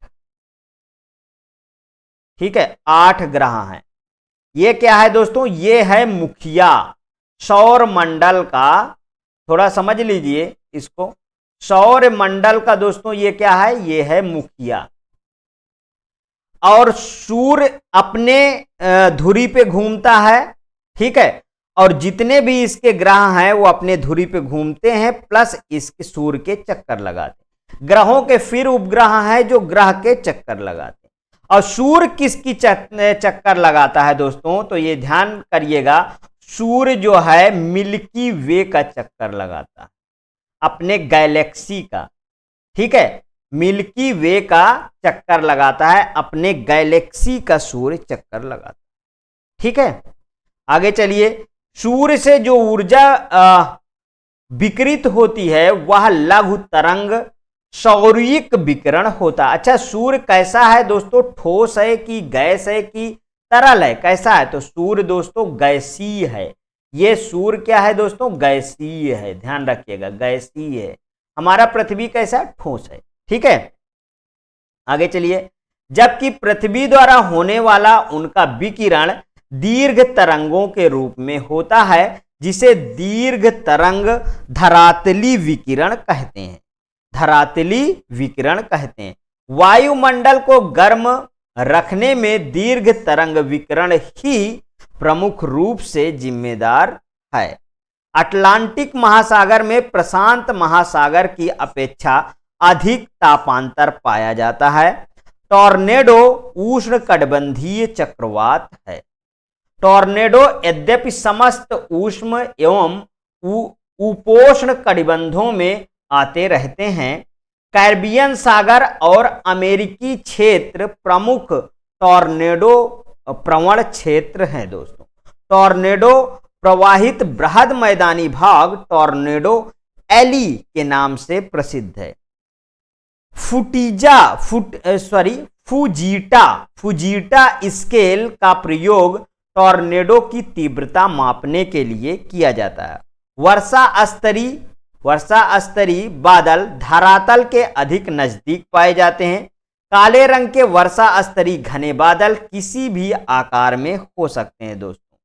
S1: ठीक है, 8 ग्रह हैं। ये क्या है दोस्तों, ये है मुखिया सौर मंडल का। थोड़ा समझ लीजिए इसको, सौर मंडल का दोस्तों ये क्या है, ये है मुखिया। और सूर्य अपने धुरी पे घूमता है। ठीक है। और जितने भी इसके ग्रह हैं वो अपने धुरी पे घूमते हैं, प्लस इसके सूर्य के चक्कर लगाते हैं। ग्रहों के फिर उपग्रह हैं जो ग्रह के चक्कर लगाते हैं। और सूर्य किसकी चक्कर लगाता है दोस्तों, तो ये ध्यान करिएगा, सूर्य जो है मिल्की वे का चक्कर लगाता है, अपने गैलेक्सी का, ठीक है, मिल्की वे का चक्कर लगाता है, अपने गैलेक्सी का सूर्य चक्कर लगाता है, ठीक है। आगे चलिए, सूर्य से जो ऊर्जा विकिरित होती है वह लघु तरंग सौरिक विकिरण होता है। अच्छा, सूर्य कैसा है दोस्तों, ठोस है कि गैस है कि तरल है, कैसा है? तो सूर्य दोस्तों गैसीय है। ये सूर्य क्या है दोस्तों, गैसीय है, ध्यान रखिएगा, गैसीय है। हमारा पृथ्वी कैसा है, ठोस है, ठीक है। आगे चलिए, जबकि पृथ्वी द्वारा होने वाला उनका विकिरण दीर्घ तरंगों के रूप में होता है, जिसे दीर्घ तरंग धरातली विकिरण कहते हैं, धरातली विकिरण कहते हैं। वायुमंडल को गर्म रखने में दीर्घ तरंग विकिरण ही प्रमुख रूप से जिम्मेदार है। अटलांटिक महासागर में प्रशांत महासागर की अपेक्षा अधिक तापांतर पाया जाता है। टॉर्नेडो उष्णकटिबंधीय चक्रवात है। टॉर्नेडो यद्यपि समस्त उष्ण एवं उपोष्ण कटिबंधों में आते रहते हैं, कैरिबियन सागर और अमेरिकी क्षेत्र प्रमुख टॉर्नेडो प्रवण क्षेत्र हैं दोस्तों। टॉर्नेडो प्रवाहित बृहद मैदानी भाग टॉर्नेडो एली के नाम से प्रसिद्ध है। फुजीटा स्केल का प्रयोग टॉर्नेडो की तीव्रता मापने के लिए किया जाता है। वर्षा स्तरीय बादल धरातल के अधिक नजदीक पाए जाते हैं। काले रंग के वर्षा स्तरीय घने बादल किसी भी आकार में हो सकते हैं दोस्तों।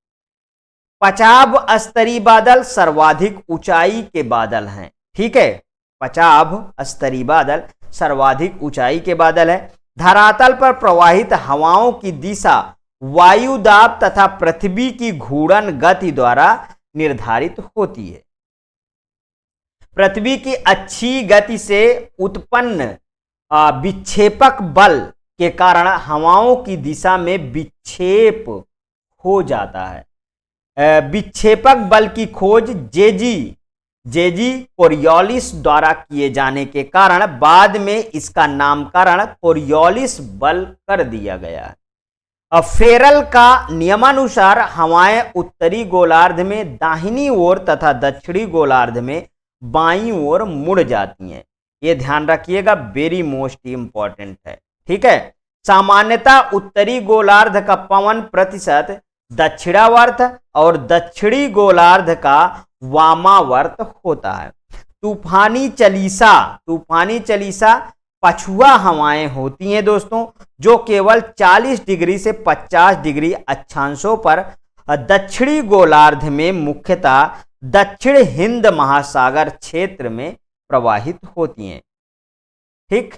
S1: पचाव स्तरीय बादल सर्वाधिक ऊंचाई के बादल हैं, ठीक है, पचाव स्तरीय बादल सर्वाधिक ऊंचाई के बादल है। धरातल पर प्रवाहित हवाओं की दिशा वायु दाब तथा पृथ्वी की घूर्णन गति द्वारा निर्धारित होती है। पृथ्वी की अच्छी गति से उत्पन्न विक्षेपक बल के कारण हवाओं की दिशा में विक्षेप हो जाता है। विक्षेपक बल की खोज जेजी कोरियोलिस द्वारा किए जाने के कारण बाद में इसका नामकरण कोरियोलिस बल कर दिया गया है। फेरल का नियमानुसार हवाएं उत्तरी गोलार्ध में दाहिनी ओर तथा दक्षिणी गोलार्ध में बाईं ओर मुड़ जाती हैं। ये ध्यान रखिएगा, वेरी मोस्ट इंपॉर्टेंट है, ठीक है। सामान्यतः उत्तरी गोलार्ध का पवन प्रतिशत दक्षिणावर्त और दक्षिणी गोलार्ध का वामावर्त होता है। तूफानी चलीसा पछुआ हवाएं होती हैं दोस्तों, जो केवल 40 डिग्री से 50 डिग्री अक्षांशों पर दक्षिणी गोलार्ध में मुख्यतः दक्षिण हिंद महासागर क्षेत्र में प्रवाहित होती हैं, ठीक।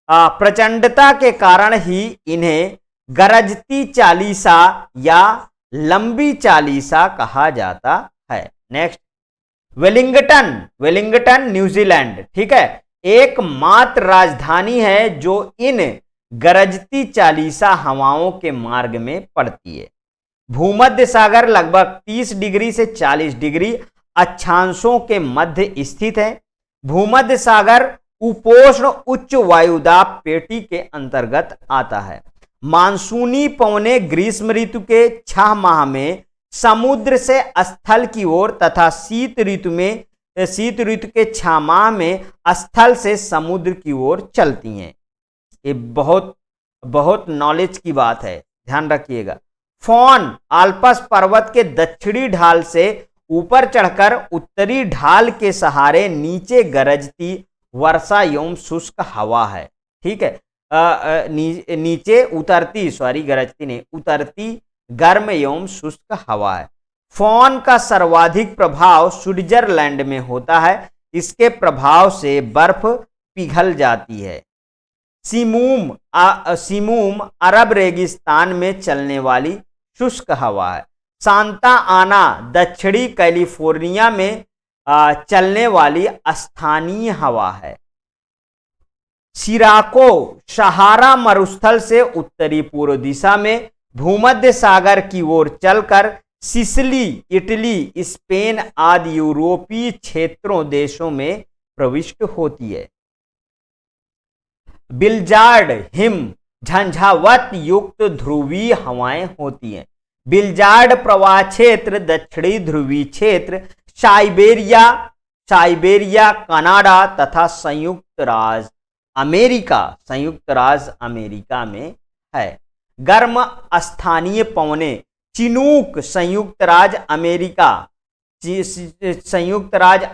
S1: प्रचंडता के कारण ही इन्हें गरजती चालीसा या लंबी चालीसा कहा जाता है। नेक्स्ट, वेलिंगटन न्यूजीलैंड, ठीक है, एकमात्र राजधानी है जो इन गरजती चालीसा हवाओं के मार्ग में पड़ती है। भूमध्य सागर लगभग 30 डिग्री से 40 डिग्री अक्षांशों के मध्य स्थित है। भूमध्य सागर उपोष्ण उच्च वायुदाब पेटी के अंतर्गत आता है। मानसूनी पवनें ग्रीष्म ऋतु के 6 माह में समुद्र से स्थल की ओर तथा शीत ऋतु के 6 माह में स्थल से समुद्र की ओर चलती हैं। ये बहुत नॉलेज की बात है, ध्यान रखिएगा। फॉन आल्पस पर्वत के दक्षिणी ढाल से ऊपर चढ़कर उत्तरी ढाल के सहारे नीचे गरजती वर्षा एवं शुष्क हवा है, ठीक है। नीचे उतरती, गरजती नहीं, उतरती गर्म एवं शुष्क हवा है। फॉन का सर्वाधिक प्रभाव स्विट्जरलैंड में होता है। इसके प्रभाव से बर्फ पिघल जाती है। सिमूम अरब रेगिस्तान में चलने वाली शुष्क हवा है। सांता आना दक्षिणी कैलिफोर्निया में चलने वाली स्थानीय हवा है। सिराको सहारा मरुस्थल से उत्तरी पूर्व दिशा में भूमध्य सागर की ओर चलकर सिसिली, इटली, स्पेन आदि यूरोपीय क्षेत्रों देशों में प्रविष्ट होती है। बिलजार्ड हिम झंझावत युक्त ध्रुवीय हवाएं होती हैं। बिलजार्ड प्रवाह क्षेत्र दक्षिणी ध्रुवीय क्षेत्र साइबेरिया, कनाडा तथा संयुक्त राज्य अमेरिका में है। गर्म स्थानीय पवनें चिनूक संयुक्त राज्य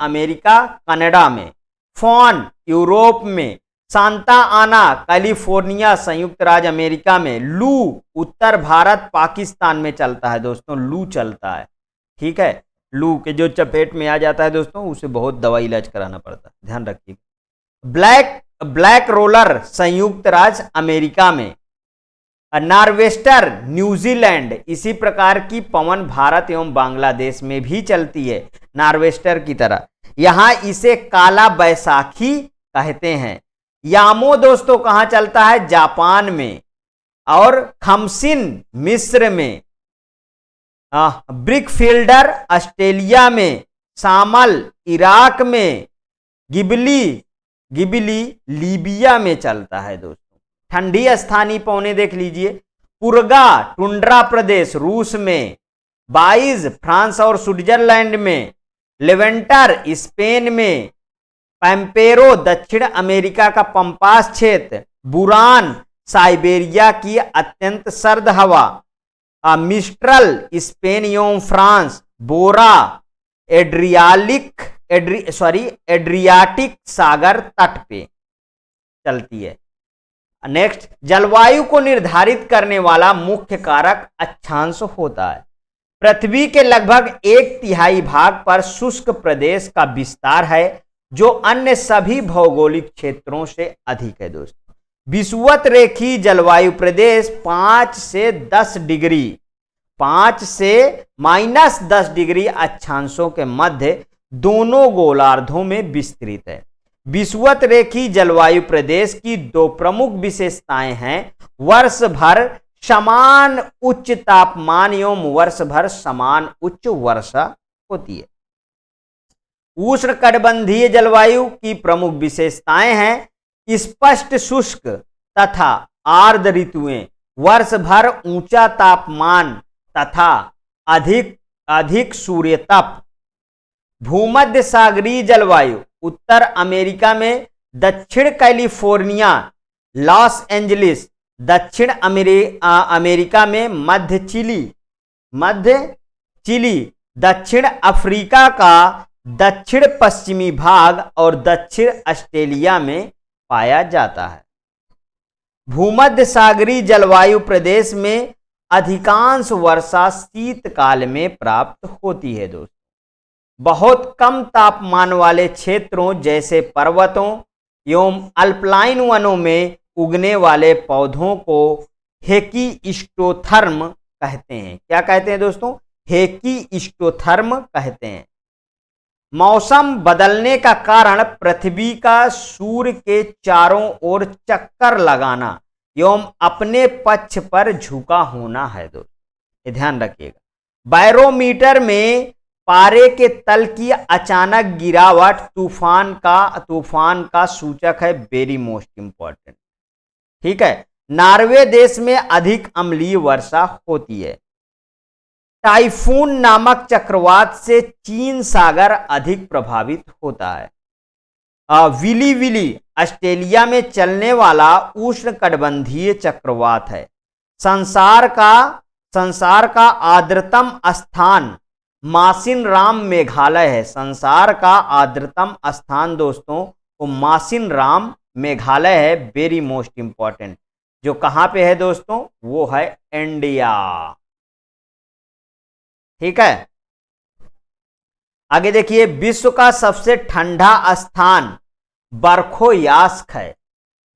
S1: अमेरिका कनाडा में, फॉन यूरोप में, सांता आना कैलिफोर्निया संयुक्त राज्य अमेरिका में, लू उत्तर भारत पाकिस्तान में चलता है दोस्तों, लू चलता है। ठीक है, लू के जो चपेट में आ जाता है दोस्तों उसे बहुत दवाई इलाज कराना पड़ता है, ध्यान रखिए। ब्लैक रोलर संयुक्त राज्य अमेरिका में, नॉर्वेस्टर न्यूजीलैंड, इसी प्रकार की पवन भारत एवं बांग्लादेश में भी चलती है नॉर्वेस्टर की तरह। यहां इसे काला बैसाखी कहते हैं। यामो दोस्तों कहां चलता है? जापान में, और खमसिन मिस्र में, ब्रिकफील्डर ऑस्ट्रेलिया में, सामल इराक में, गिबली लीबिया में चलता है दोस्तों। ठंडी स्थानीय पवनें देख लीजिए, पुरगा टुंड्रा प्रदेश रूस में, बाइज फ्रांस और स्विट्जरलैंड में, लेवेंटर स्पेन में, पैम्पेरो दक्षिण अमेरिका का पंपास क्षेत्र, बुरान साइबेरिया की अत्यंत सर्द हवा, मिस्ट्रल स्पेन एवं फ्रांस, बोरा एड्रियाटिक सागर तट पे चलती है। नेक्स्ट, जलवायु को निर्धारित करने वाला मुख्य कारक अक्षांश होता है। पृथ्वी के लगभग 1/3 भाग पर शुष्क प्रदेश का विस्तार है, जो अन्य सभी भौगोलिक क्षेत्रों से अधिक है दोस्तों। विषुवत रेखीय जलवायु प्रदेश 5 से -10 डिग्री अक्षांशों के मध्य दोनों गोलार्धों में विस्तृत है। विषुवत रेखीय जलवायु प्रदेश की 2 प्रमुख विशेषताएं हैं। वर्ष भर समान उच्च तापमान एवं वर्ष भर समान उच्च वर्षा होती है। उष्णकटिबंधीय जलवायु की प्रमुख विशेषताएं हैं स्पष्ट शुष्क तथा आर्द्र ऋतुएं, वर्ष भर ऊंचा तापमान तथा अधिक सूर्य तप। भूमध्य सागरीय जलवायु उत्तर अमेरिका में दक्षिण कैलिफोर्निया, लॉस एंजलिस, दक्षिण अमेरिका में मध्य चिली, दक्षिण अफ्रीका का दक्षिण पश्चिमी भाग और दक्षिण ऑस्ट्रेलिया में पाया जाता है। भूमध्य सागरीय जलवायु प्रदेश में अधिकांश वर्षा शीतकाल में प्राप्त होती है दोस्तों। बहुत कम तापमान वाले क्षेत्रों जैसे पर्वतों एवं अल्पाइन वनों में उगने वाले पौधों को हेकिस्टोथर्म कहते हैं। क्या कहते हैं दोस्तों? हेकिस्टोथर्म कहते हैं। मौसम बदलने का कारण पृथ्वी का सूर्य के चारों ओर चक्कर लगाना एवं अपने पक्ष पर झुका होना है दोस्तों, ये ध्यान रखिएगा। बैरोमीटर में पारे के तल की अचानक गिरावट तूफान का सूचक है, वेरी मोस्ट इंपॉर्टेंट। ठीक है, नॉर्वे देश में अधिक अम्लीय वर्षा होती है। टाइफून नामक चक्रवात से चीन सागर अधिक प्रभावित होता है। विली ऑस्ट्रेलिया में चलने वाला उष्णकटिबंधीय चक्रवात है। संसार का आर्द्रतम स्थान मासिनराम मेघालय है। संसार का आर्द्रतम स्थान दोस्तों वो मासिनराम मेघालय है, वेरी मोस्ट इंपॉर्टेंट। जो कहां पे है दोस्तों? वो है इंडिया। ठीक है, आगे देखिए, विश्व का सबसे ठंडा स्थान बरखोयास्क है।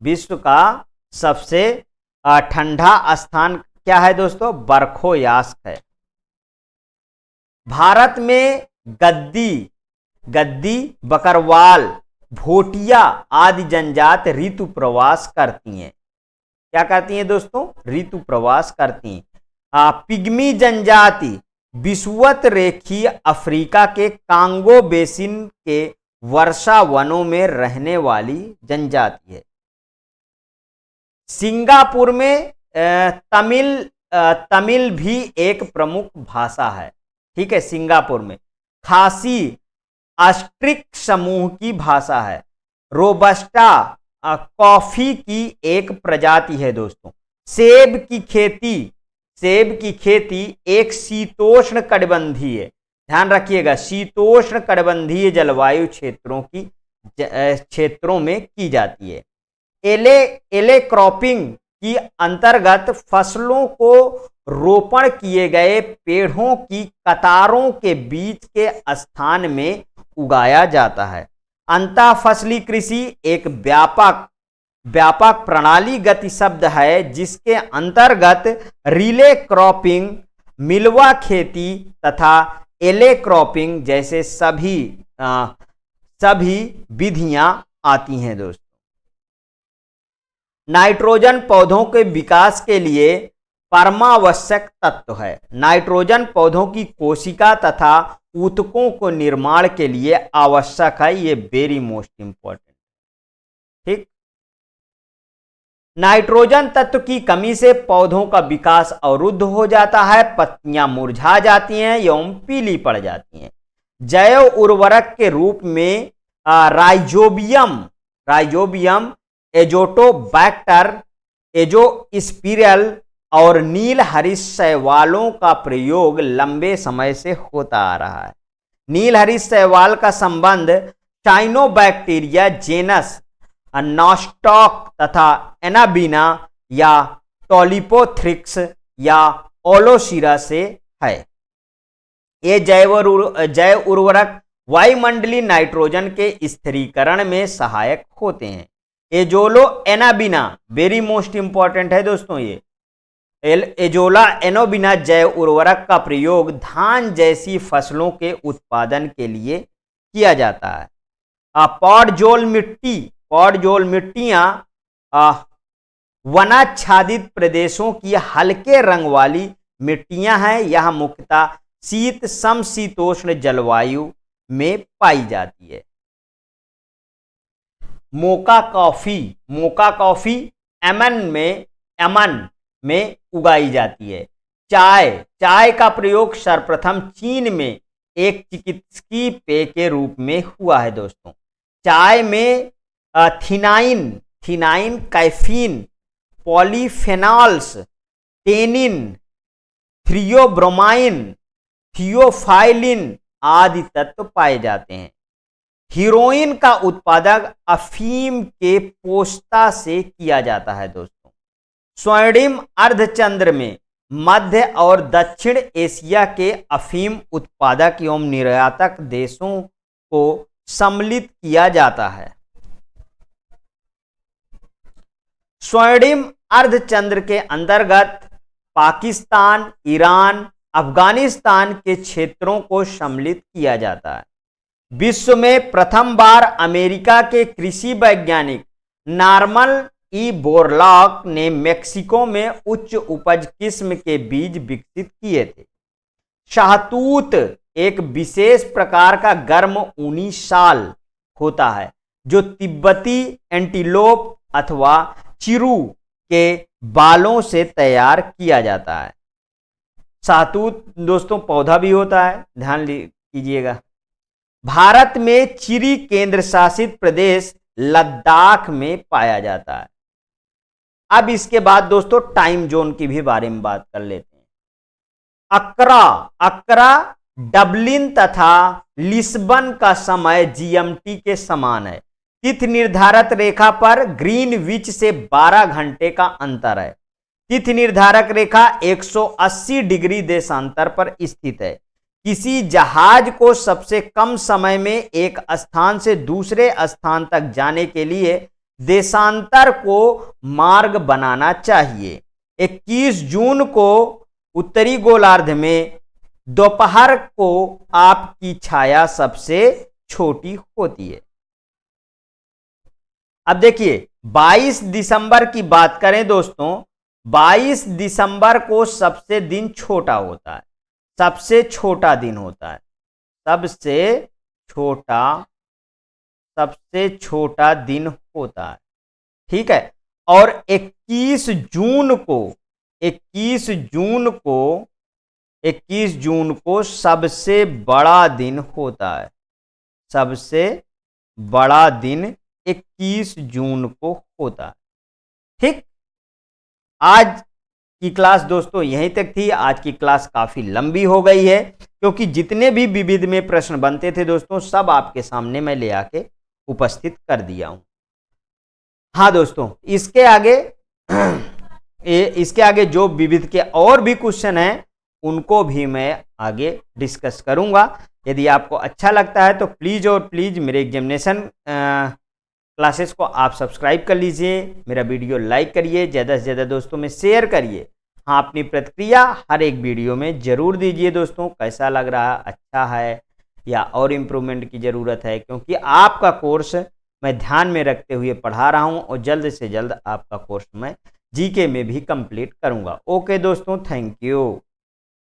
S1: विश्व का सबसे ठंडा स्थान क्या है दोस्तों? बरखोयास्क है। भारत में गद्दी, बकरवाल, भोटिया आदि जनजाति ऋतु प्रवास करती हैं। क्या करती हैं दोस्तों? ऋतु प्रवास करती हैं। पिग्मी जनजाति विषुवत रेखीय अफ्रीका के कांगो बेसिन के वर्षा वनों में रहने वाली जनजाति है। सिंगापुर में तमिल भी एक प्रमुख भाषा है। ठीक है, सिंगापुर में खासी ऑस्ट्रिक समूह की भाषा है। रोबस्टा कॉफी की एक प्रजाति है दोस्तों। सेब की खेती एक शीतोष्ण कटिबंधीय, ध्यान रखिएगा, शीतोष्ण कटिबंधीय जलवायु क्षेत्रों में की जाती है। एले क्रॉपिंग की अंतर्गत फसलों को रोपण किए गए पेड़ों की कतारों के बीच के स्थान में उगाया जाता है। अंतः फसली कृषि एक व्यापक प्रणालीगत शब्द है जिसके अंतर्गत रिले क्रॉपिंग, मिलवा खेती तथा एले क्रॉपिंग जैसे सभी विधियां आती हैं दोस्तों। नाइट्रोजन पौधों के विकास के लिए परमावश्यक तत्व है। नाइट्रोजन पौधों की कोशिका तथा ऊतकों को निर्माण के लिए आवश्यक है। ये वेरी मोस्ट इंपॉर्टेंट। ठीक, नाइट्रोजन तत्व की कमी से पौधों का विकास अवरुद्ध हो जाता है, पत्तियां मुरझा जाती हैं एवं पीली पड़ जाती हैं। जैव उर्वरक के रूप में राइजोबियम, एजोटोबैक्टर, एजोस्पिरिल और नील हरित शैवालों का प्रयोग लंबे समय से होता आ रहा है। नील हरित शैवाल का संबंध साइनोबैक्टीरिया जेनस नॉस्टॉक तथा एनाबिना या टोलिपोथ्रिक्स या ओलोसिरा से है। ये जैव उर्वरक वायुमंडलीय नाइट्रोजन के स्थिरीकरण में सहायक होते हैं। एजोलो एनाबिना वेरी मोस्ट इंपॉर्टेंट है दोस्तों। ये एजोला एनोबिना जैव उर्वरक का प्रयोग धान जैसी फसलों के उत्पादन के लिए किया जाता है। पॉडजोल मिट्टियां वनाच्छादित प्रदेशों की हल्के रंग वाली मिट्टियां हैं। यह मुख्यतः समशीतोष्ण जलवायु में पाई जाती है। मोका कॉफी यमन में उगाई जाती है। चाय का प्रयोग सर्वप्रथम चीन में एक चिकित्सकीय पेय के रूप में हुआ है दोस्तों। चाय में थिनाइन, कैफीन, पॉलीफेनॉल्स, टेनिन, थ्रियोब्रोमाइन, थियोफाइलिन आदि तत्व पाए जाते हैं। हीरोइन का उत्पादन अफीम के पोस्ता से किया जाता है दोस्तों। स्वर्णिम अर्धचंद्र में मध्य और दक्षिण एशिया के अफीम उत्पादक एवं निर्यातक देशों को सम्मिलित किया जाता है। स्वर्णिम अर्धचंद्र के अंतर्गत पाकिस्तान, ईरान, अफगानिस्तान के क्षेत्रों को सम्मिलित किया जाता है। विश्व में प्रथम बार अमेरिका के कृषि वैज्ञानिक नॉर्मन ई बोरलॉग ने मेक्सिको में उच्च उपज किस्म के बीज विकसित किए थे। शाहतूत एक विशेष प्रकार का गर्म ऊनी शाल होता है जो तिब्बती एंटीलोप अथवा चिरू के बालों से तैयार किया जाता है। शाहतूत दोस्तों पौधा भी होता है, ध्यान कीजिएगा। भारत में चिरी केंद्र शासित प्रदेश लद्दाख में पाया जाता है। अब इसके बाद दोस्तों टाइम जोन की भी बारे में बात कर लेते हैं। अक्रा डबलिन तथा लिस्बन का समय जीएमटी के समान है। तिथि निर्धारक रेखा पर ग्रीनविच से 12 घंटे का अंतर है। तिथि निर्धारक रेखा 180 डिग्री देशांतर पर स्थित है। किसी जहाज को सबसे कम समय में एक स्थान से दूसरे स्थान तक जाने के लिए देशांतर को मार्ग बनाना चाहिए। 21 जून को उत्तरी गोलार्ध में दोपहर को आपकी छाया सबसे छोटी होती है। अब देखिए 22 दिसंबर की बात करें दोस्तों, 22 दिसंबर को सबसे दिन छोटा होता है। सबसे छोटा दिन होता है, सबसे छोटा, सबसे छोटा दिन होता है, ठीक है। और 21 जून को, 21 जून को, 21 जून को सबसे बड़ा दिन होता है, सबसे बड़ा दिन 21 जून को होता है, ठीक। आज की क्लास दोस्तों यहीं तक थी। आज की क्लास काफी लंबी हो गई है क्योंकि जितने भी विविध में प्रश्न बनते थे दोस्तों सब आपके सामने मैं ले आके उपस्थित कर दिया हूं। हाँ दोस्तों, इसके आगे इसके आगे जो विविध के और भी क्वेश्चन हैं उनको भी मैं आगे डिस्कस करूंगा। यदि आपको अच्छा लगता है तो प्लीज और प्लीज मेरे एग्जामिनेशन क्लासेस को आप सब्सक्राइब कर लीजिए, मेरा वीडियो लाइक करिए, ज़्यादा से ज़्यादा दोस्तों में शेयर करिए। हाँ, अपनी प्रतिक्रिया हर एक वीडियो में ज़रूर दीजिए दोस्तों, कैसा लग रहा है, अच्छा है या और इम्प्रूवमेंट की ज़रूरत है, क्योंकि आपका कोर्स मैं ध्यान में रखते हुए पढ़ा रहा हूँ और जल्द से जल्द आपका कोर्स मैं जीके में भी कंप्लीट करूँगा। ओके दोस्तों, थैंक यू।